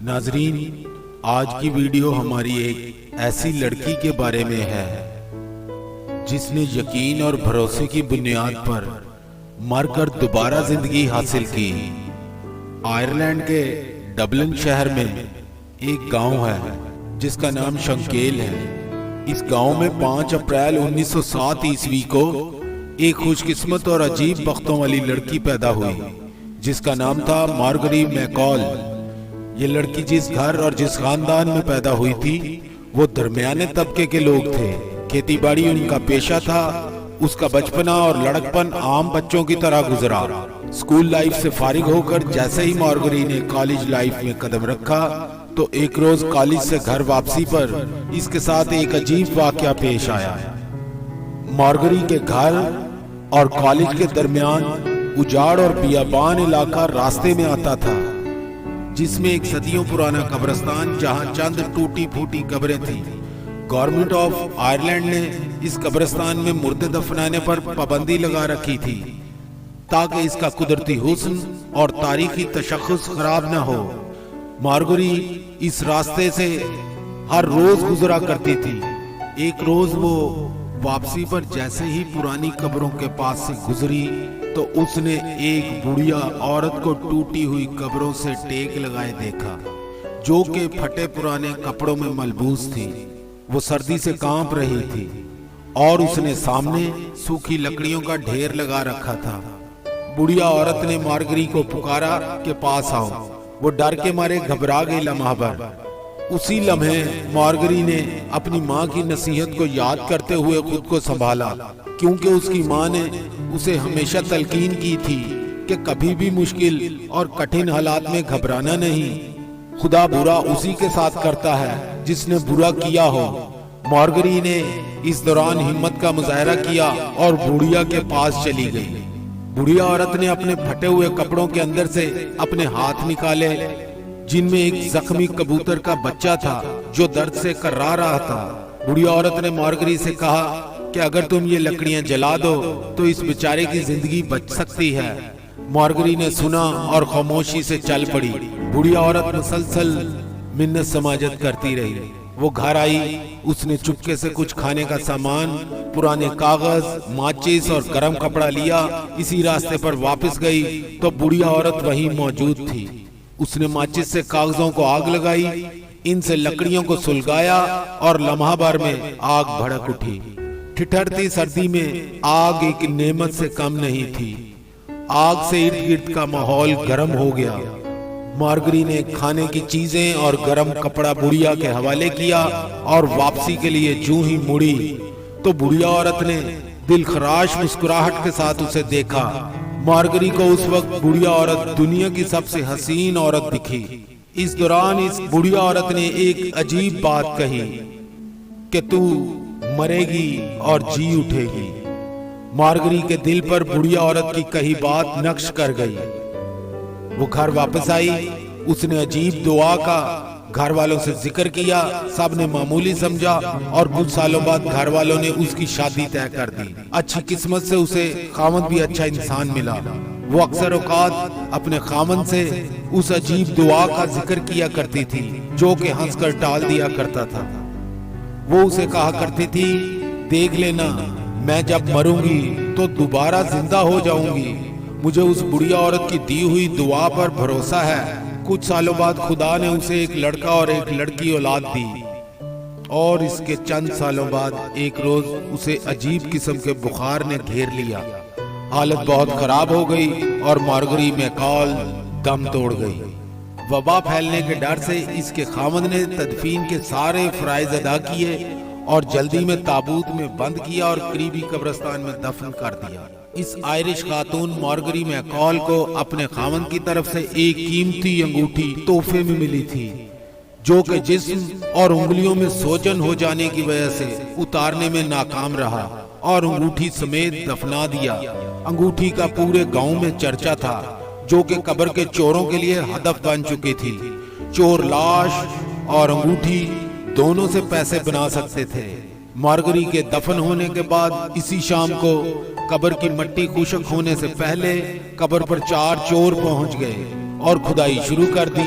ناظرین، آج کی ویڈیو ہماری ایک ایسی لڑکی کے بارے میں ہے جس نے یقین اور بھروسے کی بنیاد پر مر کر دوبارہ زندگی حاصل کی۔ آئرلینڈ کے ڈبلن شہر میں ایک گاؤں ہے جس کا نام شنکیل ہے۔ اس گاؤں میں 5 اپریل 1907 عیسوی کو ایک خوش قسمت اور عجیب بختوں والی لڑکی پیدا ہوئی جس کا نام تھا مارگری میکال۔ یہ لڑکی جس گھر اور جس خاندان میں پیدا ہوئی تھی وہ درمیانے طبقے کے لوگ تھے۔ کھیتی باڑی ان کا پیشہ تھا۔ اس کا بچپنا اور لڑکپن عام بچوں کی طرح گزرا۔ اسکول لائف سے فارغ ہو کر جیسے ہی مارگری نے کالج لائف میں قدم رکھا تو ایک روز کالج سے گھر واپسی پر اس کے ساتھ ایک عجیب واقعہ پیش آیا۔ مارگری کے گھر اور کالج کے درمیان اجاڑ اور بیابان علاقہ راستے میں آتا تھا جس میں ایک صدیوں پرانا قبرستان جہاں چند ٹوٹی پھوٹی قبریں تھیں۔ گورنمنٹ آف آئرلینڈ نے اس قبرستان میں مردے دفنانے پر پابندی لگا رکھی تھی تاکہ اس کا قدرتی حسن اور تاریخی تشخص خراب نہ ہو۔ مارگری اس راستے سے ہر روز گزرا کرتی تھی۔ ایک روز وہ واپسی پر جیسے ہی پرانی قبروں کے پاس سے گزری تو اس نے ایک بڑھیا عورت کو ٹوٹی ہوئی قبروں سے ٹیک لگائے دیکھا جو کہ پھٹے پرانے کپڑوں میں ملبوس تھی۔ وہ سردی سے کانپ رہی تھی اور اس نے سامنے سوکھی لکڑیوں کا ڈھیر لگا رکھا تھا۔ بڑھیا عورت نے مارگری کو پکارا کہ پاس آؤ۔ وہ ڈر کے مارے گھبرا گئی لمحہ بھر۔ اسی لمحے مارگری نے اپنی ماں کی نصیحت کو یاد کرتے ہوئے خود کو سنبھالا، کیونکہ اس کی ماں نے اسے ہمیشہ تلقین کی تھی کہ کبھی بھی مشکل اور کٹھن حالات میں گھبرانا نہیں۔ خدا برا اسی کے ساتھ کرتا ہے جس نے برا کیا ہو۔ مارگری نے اس دوران ہمت کا مظاہرہ کیا اور بڑھیا کے پاس چلی گئی۔ بڑھیا عورت نے اپنے پھٹے ہوئے کپڑوں کے اندر سے اپنے ہاتھ نکالے جن میں ایک زخمی کبوتر کا بچہ تھا جو درد سے کرا رہا تھا۔ بڑھیا عورت نے مارگری سے کہا کہ اگر تم یہ لکڑیاں جلا دو تو اس بیچارے کی زندگی بچ سکتی ہے۔ مارگری نے سنا اور خاموشی سے چل پڑی۔ بڑھیا عورت مسلسل منت سماجت کرتی رہی۔ وہ گھر آئی، اس نے چپکے سے کچھ کھانے کا سامان، پرانے کاغذ، ماچس اور گرم کپڑا لیا۔ اسی راستے پر واپس گئی تو بڑھیا عورت وہیں موجود تھی۔ اس نے ماچس سے کاغذوں کو آگ لگائی، ان سے لکڑیوں کو سلگایا اور لمحہ بھر میں آگ بھڑک اٹھی۔ ٹھٹھرتی سردی میں آگ ایک نعمت سے کم نہیں تھی۔ آگ سے ارد گرد کا ماحول گرم ہو گیا۔ مارگری نے کھانے کی چیزیں اور گرم کپڑا بڑھیا کے حوالے کیا اور واپسی کے لیے جو ہی مڑی تو بڑھیا عورت نے دل خراش مسکراہٹ کے ساتھ اسے دیکھا۔ مارگری کو اس وقت بڑھیا عورت دنیا کی سب سے حسین عورت دکھی۔ اس دوران اس بڑھیا عورت نے ایک عجیب بات کہی کہ تو مرے گی اور جی اٹھے گی۔ مارگری کے دل پر بڑھیا عورت کی کہی بات نقش کر گئی۔ وہ گھر واپس آئی، اس نے عجیب دعا کا گھر والوں سے ذکر کیا۔ سب نے معمولی سمجھا اور کچھ سالوں بعد گھر والوں نے اس کی شادی طے کر دی۔ اچھی قسمت سے اسے خاوند بھی اچھا انسان ملا۔ وہ اکثر اوقات اپنے خاوند سے اس عجیب دعا کا ذکر کیا کرتی تھی جو کہ ہنس کر ٹال دیا کرتا تھا۔ وہ اسے کہا کرتی تھی، دیکھ لینا میں جب مروں گی تو دوبارہ زندہ ہو جاؤں گی۔ مجھے اس بڑھیا عورت کی دی ہوئی دعا پر بھروسہ ہے۔ کچھ سالوں بعد خدا نے اسے ایک لڑکا اور ایک لڑکی اولاد دی اور اس کے چند سالوں بعد ایک روز اسے عجیب قسم کے بخار نے گھیر لیا۔ حالت بہت خراب ہو گئی اور مارگری میکال دم توڑ گئی۔ وبا پھیلنے کے ڈر سے اس کے خاوند نے تدفین کے سارے فرائض ادا کیے اور جلدی میں تابوت میں بند کیا اور قریبی قبرستان میں دفن کر دیا۔ اس آئرش خاتون مارگری میکال کو اپنے خاوند کی طرف سے ایک قیمتی انگوٹھی تحفے میں ملی تھی جو کہ جسم اور انگلیوں میں سوجن ہو جانے کی وجہ سے اتارنے میں ناکام رہا اور انگوٹھی سمیت دفنا دیا۔ انگوٹھی کا پورے گاؤں میں چرچا تھا جو کہ قبر کے چوروں کے لیے ہدف بن چکی تھی۔ چور لاش اور انگوٹھی دونوں سے پیسے بنا سکتے تھے۔ مارگری کے دفن ہونے کے بعد اسی شام کو قبر کی مٹی خشک ہونے سے پہلے قبر پر 4 چور پہنچ گئے اور کھدائی شروع کر دی۔